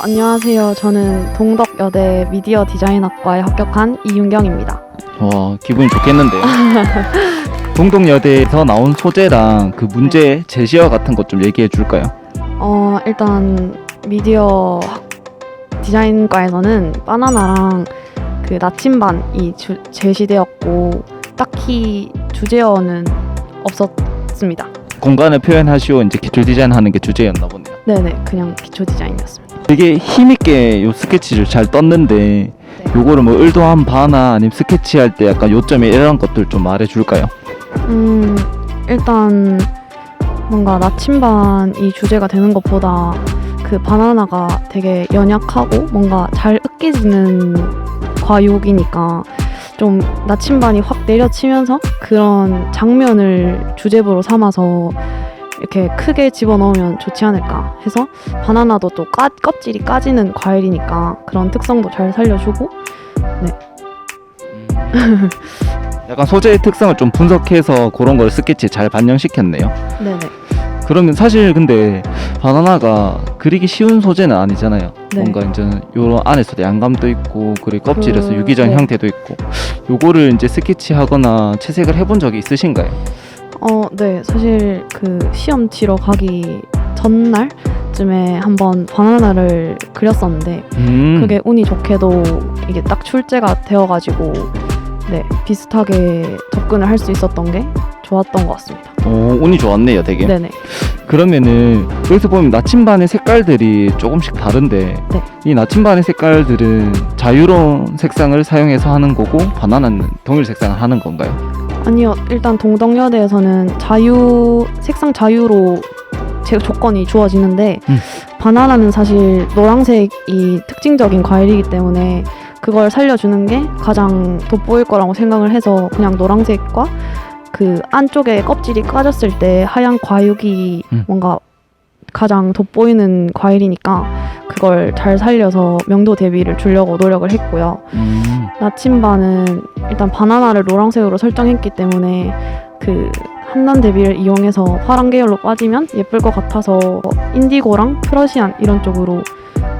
안녕하세요. 저는 동덕여대 미디어 디자인학과에 합격한 이윤경입니다. 와, 기분이 좋겠는데요. 동덕여대에서 나온 소재랑 그 문제 제시어 같은 것 좀 얘기해 줄까요? 일단 미디어 디자인과에서는 바나나랑 그 나침반이 제시되었고 딱히 주제어는 없었습니다. 공간을 표현하시오 이제 기초 디자인 하는 게 주제였나 보네요. 네네, 그냥 기초 디자인이었습니다. 되게 힘있게 요 스케치를 잘 떴는데 네. 요거를 뭐 의도한 바나 아니면 스케치할 때 약간 요점에 이런 것들 좀 말해 줄까요? 일단 뭔가 나침반이 주제가 되는 것보다 그 바나나가 되게 연약하고 뭔가 잘 으깨지는 과육이니까 좀 나침반이 확 내려치면서 그런 장면을 주제부로 삼아서 이렇게 크게 집어넣으면 좋지 않을까 해서 바나나도 또 껍질이 까지는 과일이니까 그런 특성도 잘 살려주고 약간 소재의 특성을 좀 분석해서 그런 걸 스케치에 잘 반영시켰네요. 네네. 그러면 사실 근데 바나나가 그리기 쉬운 소재는 아니잖아요. 네. 뭔가 이제 요런 안에서도 양감도 있고 그리고 껍질에서 유기적 네. 형태도 있고 요거를 이제 스케치하거나 채색을 해본 적이 있으신가요? 네. 사실 그 시험 치러 가기 전날쯤에 한번 바나나를 그렸었는데 그게 운이 좋게도 이게 딱 출제가 되어가지고 네, 비슷하게 접근을 할 수 있었던 게 좋았던 것 같습니다. 운이 좋았네요, 되게. 네네. 그러면은 여기서 보면 나침반의 색깔들이 조금씩 다른데 네. 이 나침반의 색깔들은 자유로운 색상을 사용해서 하는 거고 바나나는 동일 색상을 하는 건가요? 아니요, 일단 동덕여대에서는 색상 자유로 제 조건이 주어지는데 바나나는 사실 노란색이 특징적인 과일이기 때문에 그걸 살려주는 게 가장 돋보일 거라고 생각을 해서 그냥 노란색과 그 안쪽에 껍질이 까졌을 때 하얀 과육이 뭔가 가장 돋보이는 과일이니까 그걸 잘 살려서 명도 대비를 주려고 노력을 했고요. 나침반은 일단 바나나를 노란색으로 설정했기 때문에 그 한난 대비를 이용해서 파란 계열로 빠지면 예쁠 것 같아서 인디고랑 프러시안 이런 쪽으로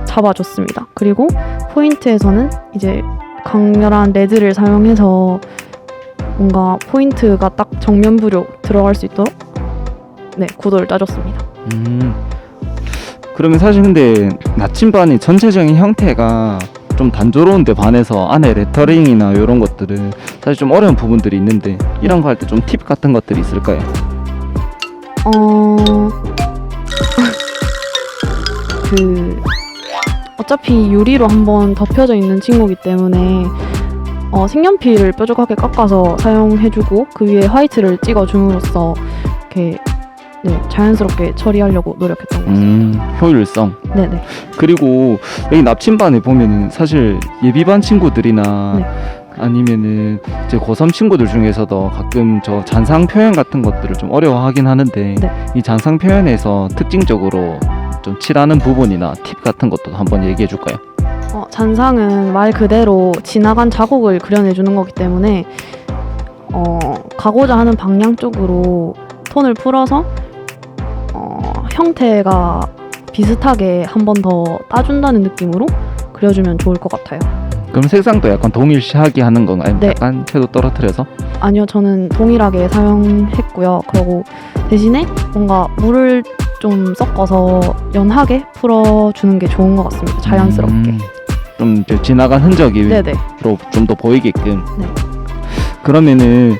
잡아줬습니다. 그리고 포인트에서는 이제 강렬한 레드를 사용해서 뭔가 포인트가 딱 정면부로 들어갈 수 있도록 네, 구도를 짜줬습니다. 그러면 사실 근데 나침반이 전체적인 형태가 좀 단조로운데 반해서 안에 레터링이나 이런 것들은 사실 좀 어려운 부분들이 있는데 이런 거 할 때 좀 팁 같은 것들이 있을까요? 어차피 유리로 한번 덮여져 있는 친구이기 때문에 색연필을 뾰족하게 깎아서 사용해주고 그 위에 화이트를 찍어줌으로써 이렇게 자연스럽게 처리하려고 노력했던 것 같습니다. 효율성. 네네. 그리고 여기 나침반에 보면은 사실 예비반 친구들이나 아니면은 이제 고3 친구들 중에서도 가끔 저 잔상 표현 같은 것들을 좀 어려워하긴 하는데 이 잔상 표현에서 특징적으로 좀 칠하는 부분이나 팁 같은 것도 한번 얘기해 줄까요? 잔상은 말 그대로 지나간 자국을 그려내주는 거기 때문에 가고자 하는 방향 쪽으로 톤을 풀어서 형태가 비슷하게 한 번 더 따준다는 느낌으로 그려주면 좋을 것 같아요. 그럼 색상도 약간 동일시하게 하는 건가요? 네. 약간 채도 떨어뜨려서? 아니요, 저는 동일하게 사용했고요. 그리고 대신에 뭔가 물을 좀 섞어서 연하게 풀어주는 게 좋은 것 같습니다. 자연스럽게. 좀 이제 지나간 흔적이 네네. 좀 더 보이게끔. 네. 그러면은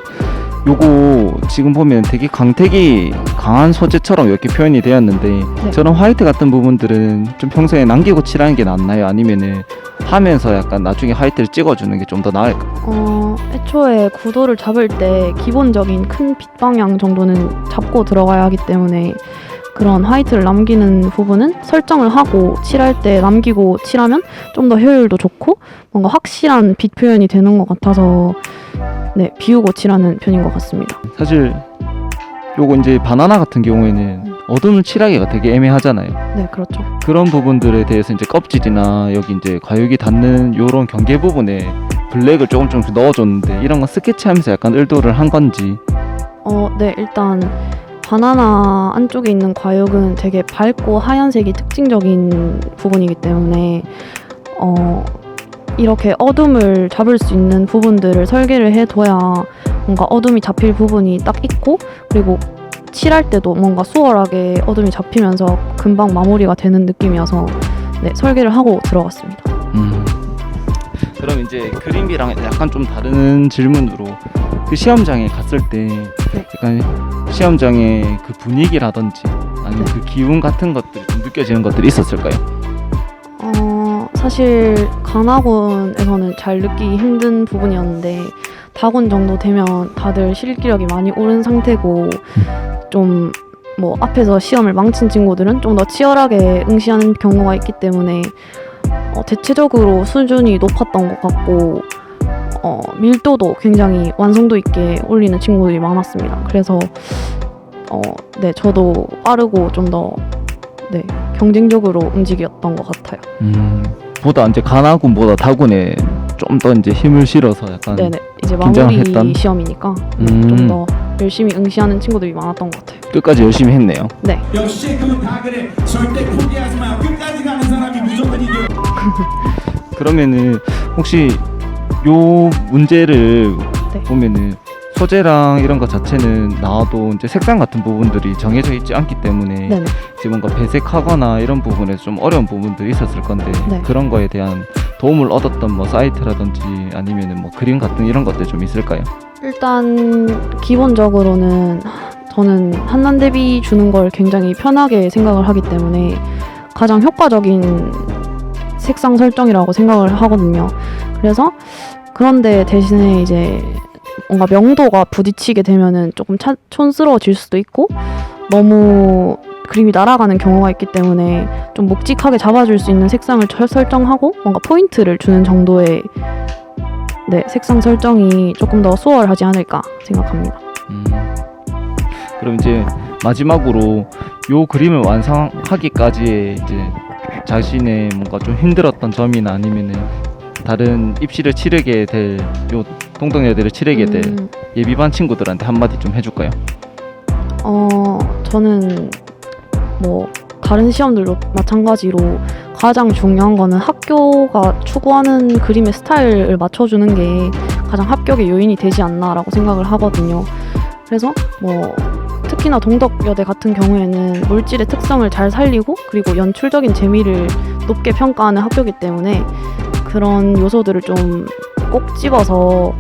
요거 지금 보면 되게 광택이 강한 소재처럼 이렇게 표현이 되었는데 저런 화이트 같은 부분들은 좀 평소에 남기고 칠하는 게 낫나요? 아니면은 하면서 약간 나중에 화이트를 찍어주는 게 좀 더 나을까요? 애초에 구도를 잡을 때 기본적인 큰 빛 방향 정도는 잡고 들어가야 하기 때문에 그런 화이트를 남기는 부분은 설정을 하고 칠할 때 남기고 칠하면 좀 더 효율도 좋고 뭔가 확실한 빛 표현이 되는 것 같아서 비우고 칠하는 편인 것 같습니다. 사실 요거 이제 바나나 같은 경우에는 어두운 칠하기가 되게 애매하잖아요. 네, 그렇죠. 그런 부분들에 대해서 이제 껍질이나 여기 이제 과육이 닿는 요런 경계 부분에 블랙을 조금 넣어줬는데 이런 거 스케치하면서 약간 의도를 한 건지. 네, 일단 바나나 안쪽에 있는 과육은 되게 밝고 하얀색이 특징적인 부분이기 때문에 이렇게 어둠을 잡을 수 있는 부분들을 설계를 해둬야 뭔가 어둠이 잡힐 부분이 딱 있고, 그리고 칠할 때도 뭔가 수월하게 어둠이 잡히면서 금방 마무리가 되는 느낌이어서 네, 설계를 하고 들어갔습니다. 그럼 이제 그림이랑 약간 좀 다른 질문으로 그 시험장에 갔을 때 약간 시험장의 그 분위기라든지 아니면 그 기운 같은 것들이 좀 느껴지는 것들이 있었을까요? 사실 간학원에서는 잘 느끼기 힘든 부분이었는데 다군 정도 되면 다들 실기력이 많이 오른 상태고, 좀 뭐 앞에서 시험을 망친 친구들은 좀 더 치열하게 응시하는 경우가 있기 때문에 대체적으로 수준이 높았던 것 같고, 밀도도 굉장히 완성도 있게 올리는 친구들이 많았습니다. 그래서 네, 저도 빠르고 좀 더 경쟁적으로 움직였던 것 같아요. 보다 이제 간학군보다 다군에 좀 더 이제 힘을 실어서 약간 네네, 이제 긴장을 마무리 했던? 시험이니까 좀 더 열심히 응시하는 친구들이 많았던 것 같아요. 끝까지 열심히 했네요. 네. 역시 그건 다 그래. 절대 포기하지 마. 끝까지 가는 사람이 무조건 이겨. 그러면은 혹시 요 문제를 네. 보면은 소재랑 이런 것 자체는 나와도 이제 색상 같은 부분들이 정해져 있지 않기 때문에 네네. 이제 뭔가 배색하거나 이런 부분에서 좀 어려운 부분들이 있었을 건데 네. 그런 거에 대한 도움을 얻었던 뭐 사이트라든지 아니면은 뭐 그림 같은 이런 것들 좀 있을까요? 일단 기본적으로는 저는 한난 대비 주는 걸 굉장히 편하게 생각을 하기 때문에 가장 효과적인 색상 설정이라고 생각을 하거든요. 그래서 그런데 대신에 이제 뭔가 명도가 부딪히게 되면은 조금 촌스러워질 수도 있고, 너무 그림이 날아가는 경우가 있기 때문에 좀 묵직하게 잡아줄 수 있는 색상을 설정하고 뭔가 포인트를 주는 정도의 색상 설정이 조금 더 수월하지 않을까 생각합니다. 그럼 이제 마지막으로 요 그림을 완성하기까지의 이제 자신의 뭔가 좀 힘들었던 점이나 아니면은 다른 입시를 치르게 될 요 동덕여대를 치르게 될 예비반 친구들한테 한마디 좀 해줄까요? 저는 뭐 다른 시험들도 마찬가지로 가장 중요한 거는 학교가 추구하는 그림의 스타일을 맞춰주는 게 가장 합격의 요인이 되지 않나라고 생각을 하거든요. 그래서 뭐 특히나 동덕여대 같은 경우에는 물질의 특성을 잘 살리고 그리고 연출적인 재미를 높게 평가하는 학교이기 때문에 그런 요소들을 좀 꼭 집어서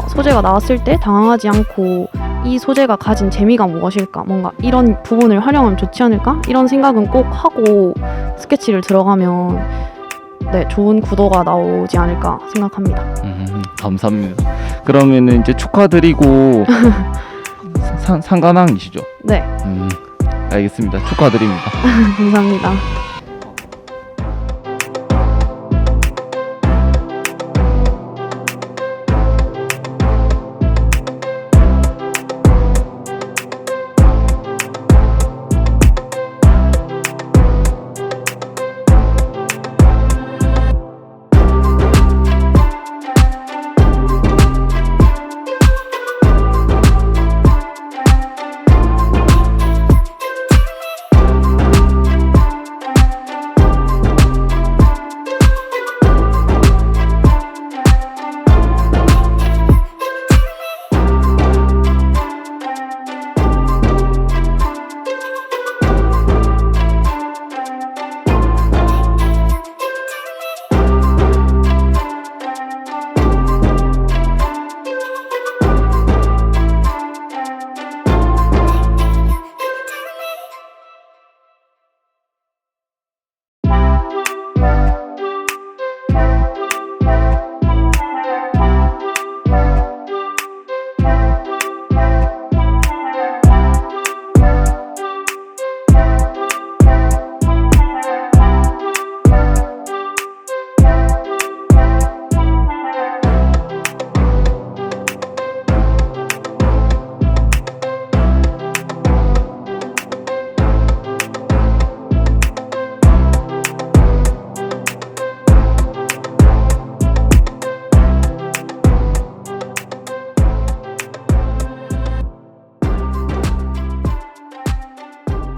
소재가 나왔을 때 당황하지 않고 이 소재가 가진 재미가 무엇일까, 뭔가 이런 부분을 활용하면 좋지 않을까, 이런 생각은 꼭 하고 스케치를 들어가면 좋은 구도가 나오지 않을까 생각합니다. 감사합니다. 그러면은 이제 축하드리고 상관왕이시죠? 네. 알겠습니다. 축하드립니다. 감사합니다.